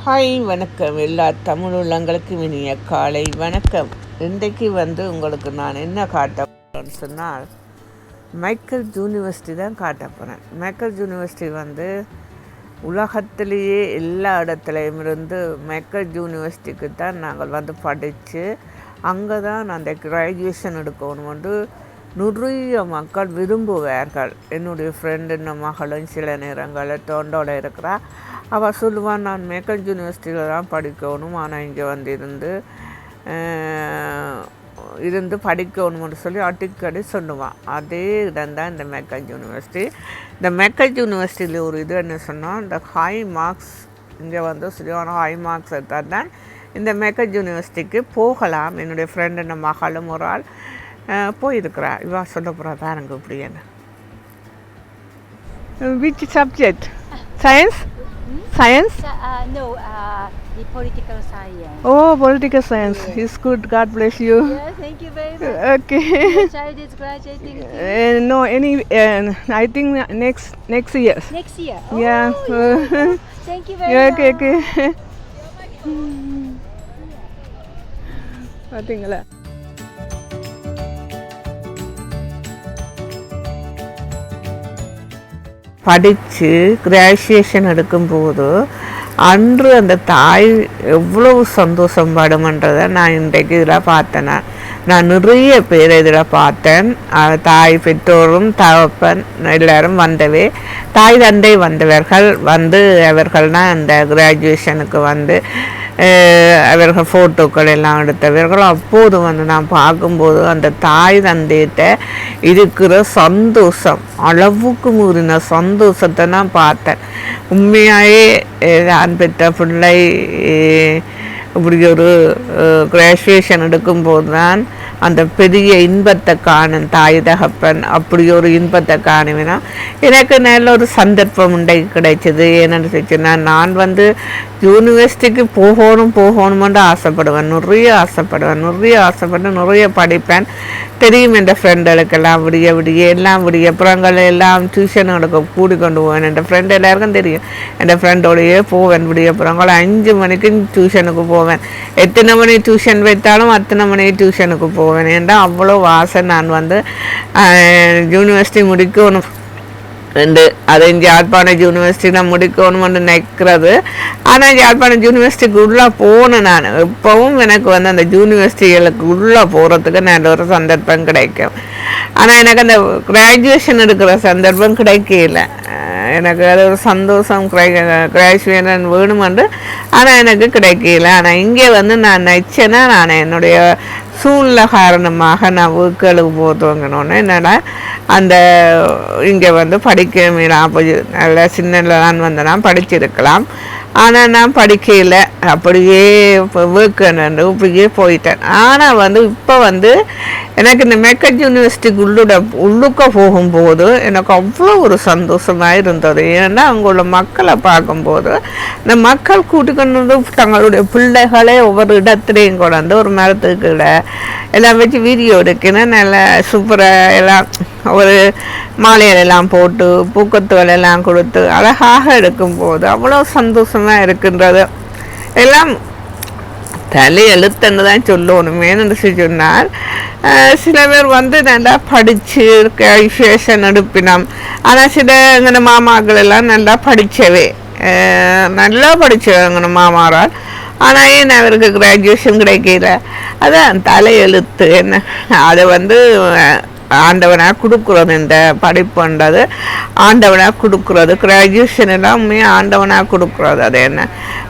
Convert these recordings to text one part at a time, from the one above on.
Hi வணக்கம். எல்லா தமிழ் உள்ளங்களுக்கும் இனிய காலை வணக்கம். இன்றைக்கு உங்களுக்கு நான் என்ன காட்ட போகிறேன்னு சொன்னால், மைக்கேல் யூனிவர்சிட்டி தான் காட்ட போகிறேன். மைக்கேல் யூனிவர்சிட்டி உலகத்திலேயே எல்லா இடத்துலையும் இருந்து மைக்கேல் யூனிவர்சிட்டிக்கு தான் நாங்கள் படித்து அங்கே தான் அந்த கிராஜுவேஷன் எடுக்கணும் நிறைய மக்கள் விரும்புவார்கள். என்னுடைய ஃப்ரெண்டு மகளும் சில நேரங்களில் தோண்டோடு இருக்கிறா. அவள் சொல்லுவான், நான் மைக்கேல் யூனிவர்சிட்டியில் தான் படிக்கணும், ஆனால் இங்கே இருந்து படிக்கணும்னு சொல்லி அடிக்கடி சொல்லுவான். அதே இடம்தான் இந்த மைக்கேல் யூனிவர்சிட்டி. இந்த மைக்கேல் யூனிவர்சிட்டியில் ஒரு இது என்ன சொன்னால், இந்த ஹை மார்க்ஸ் இங்கே சரியான ஹை மார்க்ஸ் எடுத்தால் தான் இந்த மைக்கேல் யூனிவர்சிட்டிக்கு போகலாம். என்னுடைய ஃப்ரெண்டு மகளும் ஒரு ஆள் போயிருக்கிறா. இவா சொல்ல போகிறா பாருங்க இப்படி என்ன. Which subject? Science? Science? No, the political science. Oh, political science. It's good. God bless you. Yeah, thank you very much. Okay. Your child is graduating too? No, I think next year. Next year? Yeah. Yeah. Thank you very Yeah, much. okay. பார்த்தீங்களா? படித்து graduation எடுக்கும்போது அன்று அந்த தாய் எவ்வளவு சந்தோஷம் படுமன்றதை நான் இன்றைக்கு இதில் பார்த்தேன். நான் நிறைய பேர் இதில் பார்த்தேன். தாய் பெற்றோரும் தகப்பன் எல்லோரும் தாய் தந்தை வந்தவர்கள் அவர்கள்னால் அந்த கிராஜுவேஷனுக்கு அவர்கள் ஃபோட்டோக்கள் எல்லாம் எடுத்தவர்கள். அப்போது நான் பார்க்கும்போது அந்த தாய் தந்தையிட்ட இருக்கிற சந்தோஷம், அளவுக்கு மீறின சந்தோஷத்தை நான் பார்த்தேன். உண்மையாகவே நான் பெற்ற பிள்ளை இப்படி ஒரு கிராஜுவேஷன் எடுக்கும்போது தான் அந்த பெரிய இன்பத்தை காணும். தாய் தகப்பன் அப்படி ஒரு இன்பத்தை காணுவேனா எனக்கு நல்ல ஒரு சந்தர்ப்பம் கிடைச்சது. என்னென்னு சொல்லிச்சுன்னா, நான் யூனிவர்சிட்டிக்கு போகணுமென்று ஆசைப்படுவேன். நிறைய ஆசைப்பட்டு நிறைய படிப்பேன். தெரியும் என் ஃப்ரெண்டுகளுக்கெல்லாம் விடிய புறங்கள் எல்லாம் டியூஷன் எடுக்க கூடி கொண்டு போவேன். என் ஃப்ரெண்டு எல்லாருக்கும் தெரியும். என் ஃப்ரெண்டோடையே போவேன். விடிய புறங்கள் 5 மணிக்கு டியூஷனுக்கு போவேன். எத்தனை மணி டியூஷன் வைத்தாலும் அத்தனை மணி டியூஷனுக்கு போவேன். ஏன்னா அவ்வளோ ஆசை. நான் யூனிவர்சிட்டி முடிக்கணும் அதை யாழ்ப்பாணம் யூனிவர்சிட்டியில் முடிக்கணும்னு நினைக்கிறது. ஆனால் யாழ்ப்பாணம் யூனிவர்சிட்டிக்கு உள்ளே போனேன். நான் இப்போவும் எனக்கு அந்த யூனிவர்சிட்டிகளுக்கு உள்ளே போகிறதுக்கு நல்ல ஒரு சந்தர்ப்பம் கிடைக்கும். ஆனால் எனக்கு அந்த கிராஜுவேஷன் எடுக்கிற சந்தர்ப்பம் கிடைக்கல. எனக்கு அது ஒரு சந்தோஷம், கிராஜுவேஷன் வேணுமென்று. ஆனால் எனக்கு கிடைக்கல. ஆனால் இங்கே நான் நினச்சேன்னா, நான் என்னுடைய சூழ்நிலை காரணமாக நான் வீக்களுக்கு போதுவங்கன்னு என்னடா அந்த இங்கே படிக்க அப்போ நல்ல சின்னல நான் படிச்சிருக்கலாம். ஆனால் நான் படிக்கல. அப்படியே வீக்கெண்டு இப்படியே போயிட்டேன். ஆனால் இப்போ எனக்கு இந்த மைக்கேல் யூனிவர்சிட்டிக்கு உள்ளுக்க போகும்போது எனக்கு அவ்வளோ ஒரு சந்தோஷமாக இருந்தது. ஏன்னா அங்கே உள்ள மக்களை பார்க்கும்போது இந்த மக்கள் கூட்டிக்கொண்டு தங்களுடைய பிள்ளைகளே ஒவ்வொரு இடத்துலையும் கொண்டு ஒரு மரத்துக்கு எல்லாம் வச்சு வீடியோ எடுக்கணும். நல்லா சூப்பராக எல்லாம் ஒரு மாலையிலெல்லாம் போட்டு பூக்கத்துகள் எல்லாம் கொடுத்து அழகாக எடுக்கும்போது அவ்வளோ சந்தோஷமாக இருக்கின்றது. எல்லாம் தலையெழுத்துன்னு தான் சொல்லணும். ஏன்னு சொன்னால், சில பேர் நல்லா படித்து கிராஜுவேஷன் எடுப்பினோம். ஆனால் சில எங்கள் மாமாக்கள் எல்லாம் நல்லா படித்தவே நல்லா படித்தவங்க மாமாரால். ஆனால் ஏன் அவருக்கு கிராஜுவேஷன் கிடைக்கல? அதான் தலையெழுத்து. என்ன அதை ஆண்டவனாக கொடுக்குறது. இந்த படிப்புன்றது ஆண்டவனாக கொடுக்குறது. கிராஜுவேஷன் எல்லாமே ஆண்டவனாக கொடுக்குறது. அது என்ன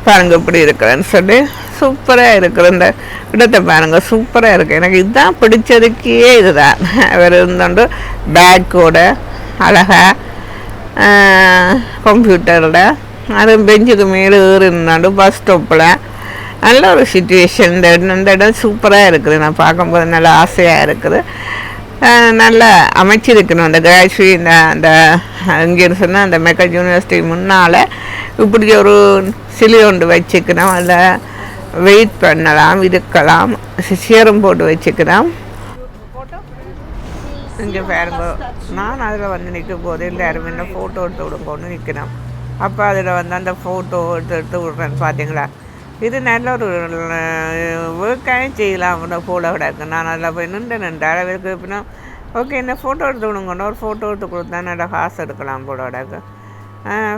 பாருங்க இப்படி இருக்கிறேன்னு சொல்லி சூப்பராக இருக்கிற இந்த இடத்தை பாருங்கள், சூப்பராக இருக்குது. எனக்கு இதுதான் பிடிச்சதுக்கே இதுதான். அவர் இருந்தோண்டு பேக்கோட அழகாக கம்ப்யூட்டரோட அது பெஞ்சுக்கு மேலே இருந்தாண்டு பஸ் ஸ்டாப்பில் நல்ல ஒரு சிச்சுவேஷன். இந்த இடம் சூப்பராக இருக்குது. நான் பார்க்கும்போது நல்ல ஆசையாக இருக்குது. நல்லா அமைச்சிருக்கணும். அந்த கிராஜுவேட் அந்த இங்கே சொன்னால் அந்த மைக்கேல் யூனிவர்சிட்டி முன்னால் இப்படி ஒரு சிலி ஒன்று வச்சுக்கணும். அதில் வெயிட் பண்ணலாம், இருக்கலாம், சேரும் போட்டு வச்சுக்கலாம். இங்கே பாருங்க, நான் அதில் நிற்கும் போது எல்லாரும் என்ன ஃபோட்டோ எடுத்து விடுங்கன்னு நிற்கணும். அப்போ அதில் வந்து அந்த ஃபோட்டோ எடுத்து விட்றேன் பார்த்தீங்களா. இது நல்ல ஒரு ஒர்க்காயும் செய்யலாம் போல கிடக்கு. நான் அதில் போய் நின்று அளவுக்கு எப்படின்னா ஓகே இந்த ஃபோட்டோ எடுத்து விடுங்கன்னு ஒரு ஃபோட்டோ எடுத்து கொடுத்தா நல்லா காசு எடுக்கலாம் போல கிடக்கு.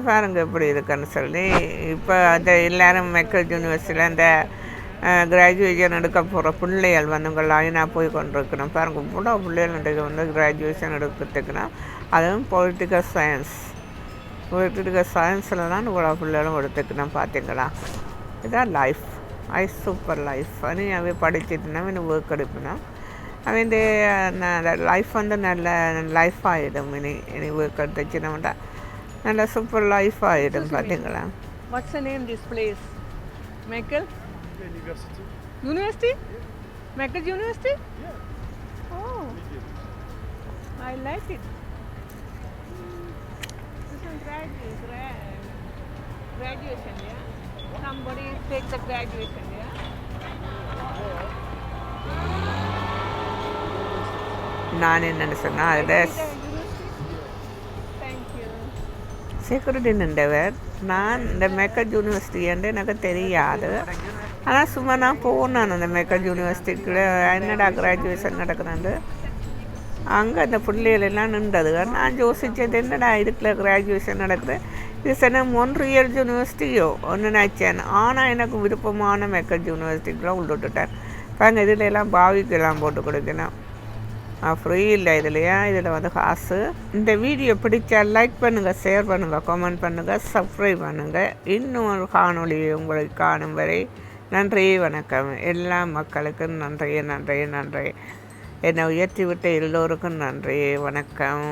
பாருங்க எப்படி இருக்குன்னு சொல்லி இப்போ அந்த எல்லோரும் மெக்கல் யூனிவர்சிட்டியில் அந்த கிராஜுவேஷன் எடுக்க போகிற பிள்ளைகள் வந்து லைனாக போய் கொண்டிருக்கணும். பாருங்கள் இவ்வளோ பிள்ளைகள் இன்றைக்கு வந்து கிராஜுவேஷன் எடுக்கிறதுக்குன்னா அதுவும் பொலிட்டிக்கல் சயின்ஸில் தான் இவ்வளோ பிள்ளைகளும் எடுத்துக்கணும் பார்த்தீங்களா. இதுதான் லைஃப் சூப்பர் லைஃப். அவை படிச்சுட்டுனா இன்னும் ஒர்க் எடுப்பினா அவன் லைஃப் வந்து நல்ல லைஃப் ஆகிடும். இனி ஒர்க் எடுத்துச்சுன்னா நல்ல சூப்பர் லைஃப் ஆகிடும் பார்த்தீங்களா. What's the name this place? Meckle? University? Meckle University? Yeah. Oh. I like it. This is graduation, yeah? Somebody takes the graduation, yeah? நான் என்னென்னு சொன்னால் அதில் செக்யூரிட்டி நின்றவர். நான் இந்த மெக்கல் யூனிவர்சிட்டி என்று எனக்கு தெரியாது. ஆனால் சும்மா நான் போனேன் அந்த மெக்கல் யூனிவர்சிட்டிக்குள்ள என்னடா கிராஜுவேஷன் நடக்குதுண்டு அங்கே அந்த பிள்ளைகளெல்லாம் நின்றது. நான் யோசித்தது என்னடா இதுக்குள்ள கிராஜுவேஷன் நடக்குது, இது சொன்ன மொன்ட்ரியல் யூனிவர்சிட்டியோ ஒன்று நினச்சேன். ஆனால் எனக்கு விருப்பமான மெக்கல் யூனிவர்சிட்டிக்குள்ளே உள்ளிட்டுட்டேன். பாருங்க இதில் எல்லாம் பாவிக்கெல்லாம் போட்டு கொடுக்கணும். ஃப்ரீ இல்லை இதுலையா, இதில் வந்து காசு. இந்த வீடியோ பிடிச்சா லைக் பண்ணுங்கள், ஷேர் பண்ணுங்கள், கமெண்ட் பண்ணுங்கள், சப்ஸ்கிரைப் பண்ணுங்கள். இன்னும் ஒரு காணொளி உங்களை காணும் வரை நன்றி வணக்கம். எல்லா மக்களுக்கும் நன்றி. என்னை உயர்த்தி விட்ட எல்லோருக்கும் நன்றி வணக்கம்.